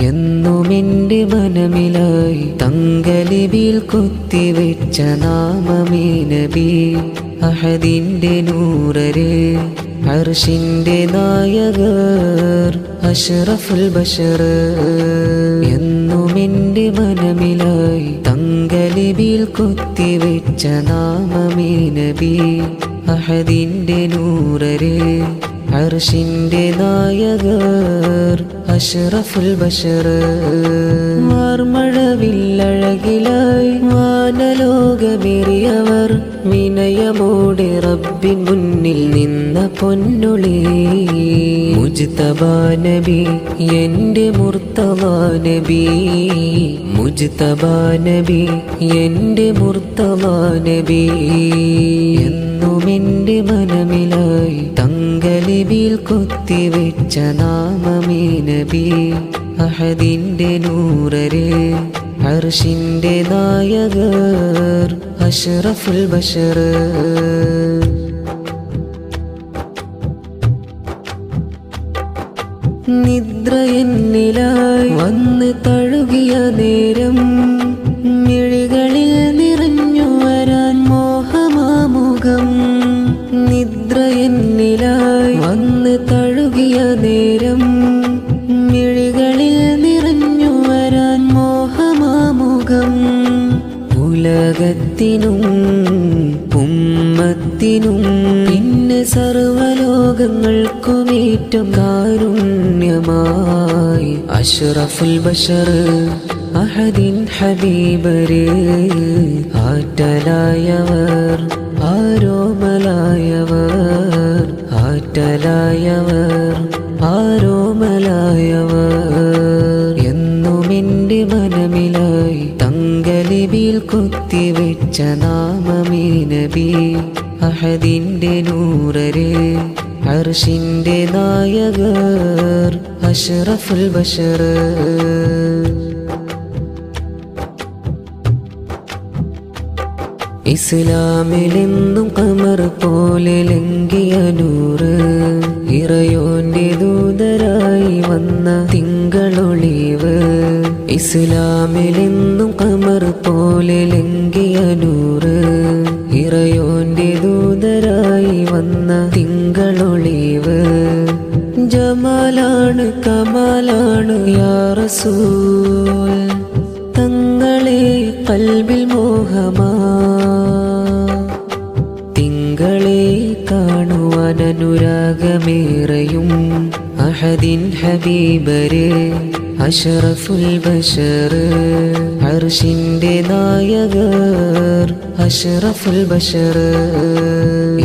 എന്നുമെൻ്റെ മനമിലായി തങ്കലിപിയിൽ കുത്തിവെച്ച നാമമേ നബി. അഹദിൻ്റെ നൂറരെ അർശിൻ്റെ നായകർ അഷ്റഫുൽ ബശർ. എന്നുമെൻ്റെ മനമിലായി തങ്കലിപിയിൽ കുത്തിവെച്ച നാമമേ നബി. അഹദിൻ്റെ നൂറരെ അർശിൻ്റെ നായകർ അഷ്റഫുൽ ബശർ. വാർമഴവില്ലഴകിലായി വാനലോകമേറിയവർ വിനയമോടെ റബ്ബിൻ മുന്നിൽ നിന്ന പൊന്നൊളി. മുജ്തബാ നബി എൻ്റെ മുർത്തളാ നബി. മുജ്തബാ നബി എൻ്റെ മുർത്തളാ നബി. എന്നുമെൻ്റെ മനമിലായി തങ്കലിപിയിൽ കുത്തിവെച്ച നാമമേ നബി. അഹദിൻ്റെ നൂറരെ അർശിൻ്റെ നായകർ അഷ്റഫുൽ ബശർ. നിദ്ര എന്നിലായി വന്ന് തഴുകിയ നേരം മിഴികളിൽ നിറഞ്ഞു വരാൻ മോഹമാമുഖം. നിദ്ര എന്നിലായി വന്ന് തഴുകിയ നേരം മിഴികളിൽ നിറഞ്ഞു വരാൻ മോഹമാമുഖം. ഉലകത്തിനും ഉമ്മത്തിനും പിന്നെ സർവലോകങ്ങൾക്കുമേറ്റം കാരുണ്യമായി അഷ്റഫുൽ ബശർ. അഹദിൻ ഹബീബര് ആറ്റലായവർ ആരോമലായവർ. ആറ്റലായവർ ആരോമലായവർ. എന്നുമെൻ്റെ മനമിലായി തങ്കലിപിയിൽ കുത്തിവെച്ച നാമമേ നബി. അഹദിൻ്റെ നൂറരെ അർശിൻ്റെ നായകർ അഷ്റഫുൽ ബശർ. ഇസ്ലാമിലെന്നും ഖമർ പോലെ ലംഘിയ നൂറ്. ഇറയോന്റെ ദൂതരായി വന്ന തിങ്കളൊളിവ്. ഇസ്ലാമിലെന്നും ഖമർ പോലെ ലംഘിയ നൂറ്. ഇറയോന്റെ ദൂതരായി വന്ന തിങ്കളൊളിവ്. ജമാലാണ് കമാലാണ് യാ റസൂൽ. തങ്ങളെ ഖൽബിൽ മോഹമാ. തിങ്കളെ കാണുവാൻ അനുരാഗമേറെയും അഹദിൻ ഹബീബര് അഷ്റഫുൽ ബശർ. അർശിൻ്റെ നായകർ അഷ്റഫുൽ ബശർ.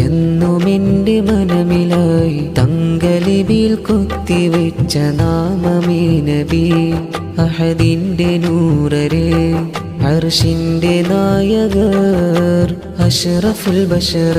എന്നുമെൻ്റെ മനമിലായി തങ്കലിപിയിൽ കുത്തിവെച്ച നാമമേ നബി. അഹദിൻ്റെ നൂറരെ അർശിൻ്റെ നായകർ അഷ്റഫുൽ ബശർ.